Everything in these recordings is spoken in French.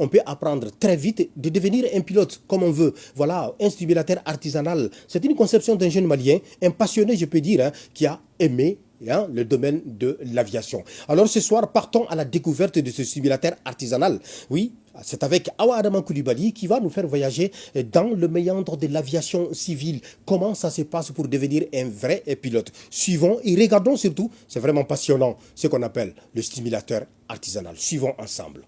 on peut apprendre très vite de devenir un pilote comme on veut. Voilà, un simulateur artisanal. C'est une conception d'un jeune Malien, un passionné, je peux dire, qui a aimé le domaine de l'aviation. Alors ce soir, partons à la découverte de ce simulateur artisanal. Oui, c'est avec Awa Adama Koulibaly qui va nous faire voyager dans le méandre de l'aviation civile. Comment ça se passe pour devenir un vrai pilote? Suivons et regardons surtout, c'est vraiment passionnant, ce qu'on appelle le simulateur artisanal. Suivons ensemble.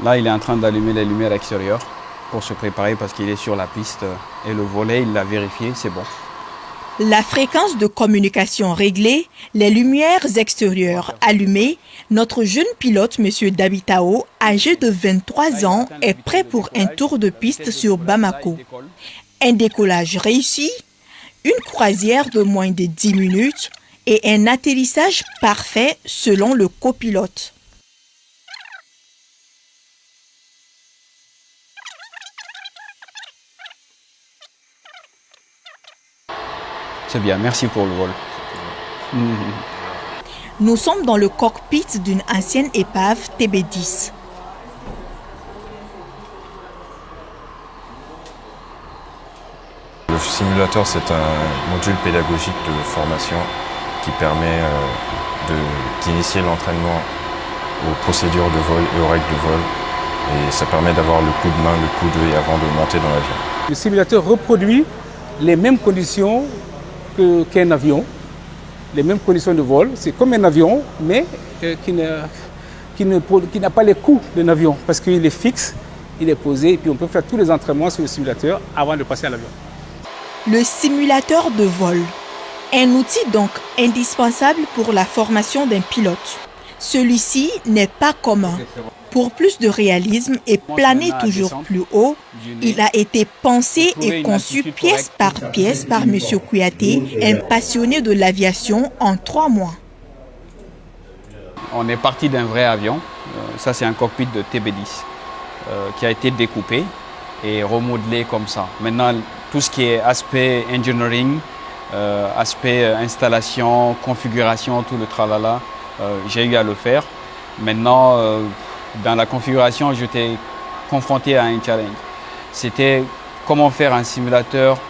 Là, il est en train d'allumer les lumières extérieures pour se préparer parce qu'il est sur la piste et le volet, il l'a vérifié, c'est bon. La fréquence de communication réglée, les lumières extérieures allumées, notre jeune pilote, M. Dabitao, âgé de 23 ans, est prêt pour un tour de piste sur Bamako. Un décollage réussi, une croisière de moins de 10 minutes et un atterrissage parfait selon le copilote. C'est bien, merci pour le vol. Nous sommes dans le cockpit d'une ancienne épave TB10. Le simulateur, c'est un module pédagogique de formation qui permet d'initier l'entraînement aux procédures de vol et aux règles de vol. Et ça permet d'avoir le coup de main, le coup d'œil avant de monter dans l'avion. Le simulateur reproduit les mêmes conditions qu'un avion, les mêmes conditions de vol. C'est comme un avion, mais qui n'a pas les coups d'un avion parce qu'il est fixe, il est posé et puis on peut faire tous les entraînements sur le simulateur avant de passer à l'avion. Le simulateur de vol, un outil donc indispensable pour la formation d'un pilote. Celui-ci n'est pas commun. Pour plus de réalisme et planer toujours plus haut, il a été pensé et conçu pièce par pièce par M. Kouyaté, un passionné de l'aviation, en 3 mois. On est parti d'un vrai avion. Ça, c'est un cockpit de TB10 qui a été découpé et remodelé comme ça. Maintenant, tout ce qui est aspect engineering, aspect installation, configuration, tout le tralala, j'ai eu à le faire. Maintenant, dans la configuration, j'étais confronté à un challenge. C'était comment faire un simulateur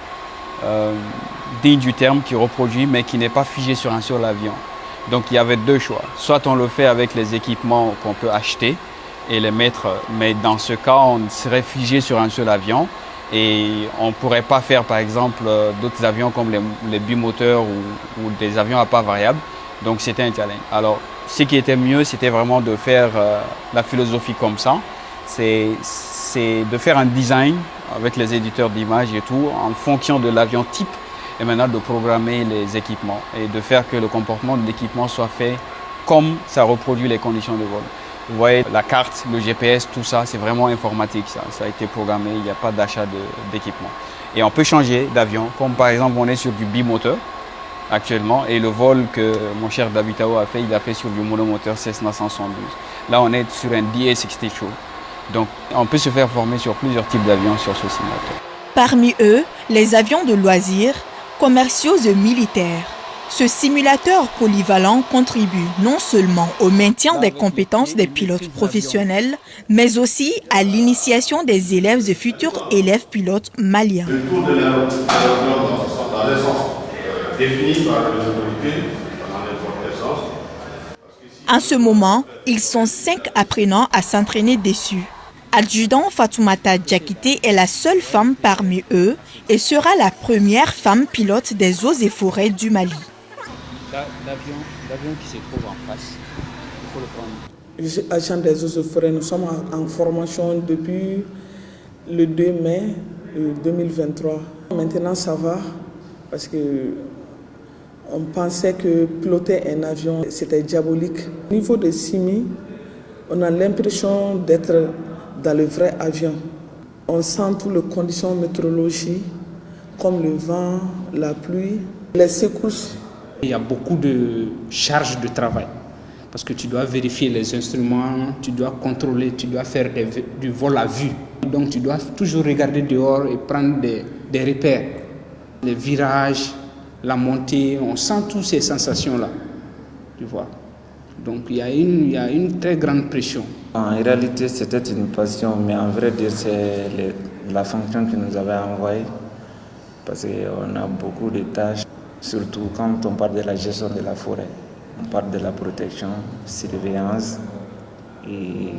digne du terme qui reproduit mais qui n'est pas figé sur un seul avion. Donc il y avait 2 choix. Soit on le fait avec les équipements qu'on peut acheter et les mettre, mais dans ce cas, on serait figé sur un seul avion et on ne pourrait pas faire par exemple d'autres avions comme les bimoteurs ou des avions à pas variable. Donc c'était un challenge. Alors, ce qui était mieux, c'était vraiment de faire la philosophie comme ça. C'est de faire un design avec les éditeurs d'images et tout, en fonction de l'avion type, et maintenant de programmer les équipements et de faire que le comportement de l'équipement soit fait comme ça reproduit les conditions de vol. Vous voyez, la carte, le GPS, tout ça, c'est vraiment informatique. Ça a été programmé, il n'y a pas d'achat d'équipement. Et on peut changer d'avion, comme par exemple on est sur du bimoteur actuellement, et le vol que mon cher Dabitao a fait, il a fait sur du monomoteur Cessna 172. Là, on est sur un DA-62. Donc, on peut se faire former sur plusieurs types d'avions sur ce simulateur. Parmi eux, les avions de loisirs, commerciaux et militaires. Ce simulateur polyvalent contribue non seulement au maintien des compétences des pilotes professionnels, mais aussi à l'initiation des élèves et futurs élèves pilotes maliens. Le tour de l'aéroport dans le sens défini par les autorités dans n'importe quel sens. En ce moment, ils sont 5 apprenants à s'entraîner dessus. Adjudant Fatoumata Diakité est la seule femme parmi eux et sera la première femme pilote des eaux et forêts du Mali. L'avion qui se trouve en face, il faut le prendre. Je suis agent des eaux et forêts. Nous sommes en formation depuis le 2 mai 2023. Maintenant, ça va parce que on pensait que piloter un avion, c'était diabolique. Au niveau de Simi, on a l'impression d'être dans le vrai avion. On sent toutes les conditions météorologiques, comme le vent, la pluie, les secousses. Il y a beaucoup de charges de travail parce que tu dois vérifier les instruments, tu dois contrôler, tu dois faire du vol à vue. Donc tu dois toujours regarder dehors et prendre des repères, les virages, la montée, on sent toutes ces sensations-là, tu vois. Donc il y a une très grande pression. En réalité, c'était une passion, mais en vrai dire, c'est la fonction qui nous avait envoyé, parce qu'on a beaucoup de tâches, surtout quand on parle de la gestion de la forêt. On parle de la protection, surveillance et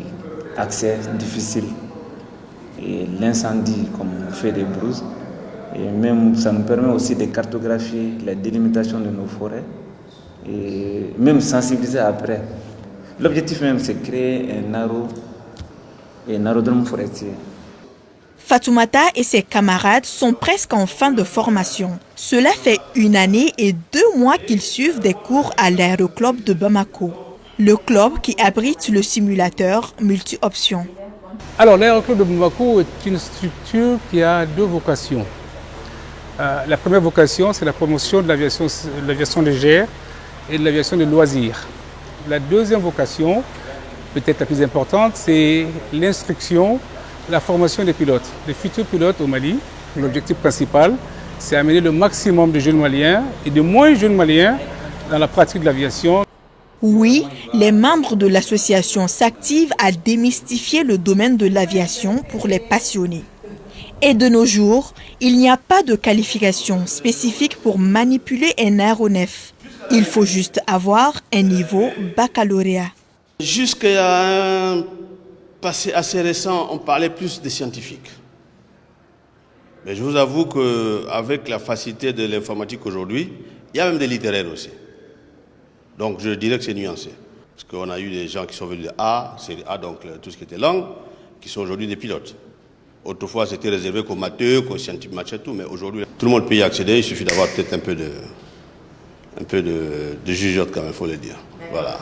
accès difficile. Et l'incendie comme fait des brouses. Et même ça nous permet aussi de cartographier la délimitation de nos forêts et même sensibiliser après. L'objectif même, c'est créer un aérodrome forestier. Fatoumata et ses camarades sont presque en fin de formation. Cela fait 1 année et 2 mois qu'ils suivent des cours à l'aéroclub de Bamako. Le club qui abrite le simulateur multi-options. Alors l'aéroclub de Bamako est une structure qui a 2 vocations. La première vocation, c'est la promotion de l'aviation légère et de l'aviation de loisirs. La deuxième vocation, peut-être la plus importante, c'est l'instruction, la formation des pilotes, des futurs pilotes au Mali. L'objectif principal, c'est amener le maximum de jeunes Maliens et de moins jeunes Maliens dans la pratique de l'aviation. Oui, les membres de l'association s'activent à démystifier le domaine de l'aviation pour les passionnés. Et de nos jours, il n'y a pas de qualification spécifique pour manipuler un aéronef. Il faut juste avoir un niveau baccalauréat. Jusqu'à un passé assez récent, on parlait plus des scientifiques. Mais je vous avoue qu'avec la facilité de l'informatique aujourd'hui, il y a même des littéraires aussi. Donc je dirais que c'est nuancé. Parce qu'on a eu des gens qui sont venus de A, c'est A, donc tout ce qui était langue, qui sont aujourd'hui des pilotes. Autrefois, c'était réservé qu'aux matheux, qu'aux scientifiques, machin, tout. Mais aujourd'hui, tout le monde peut y accéder. Il suffit d'avoir peut-être un peu de jugeote, quand même, il faut le dire. Voilà.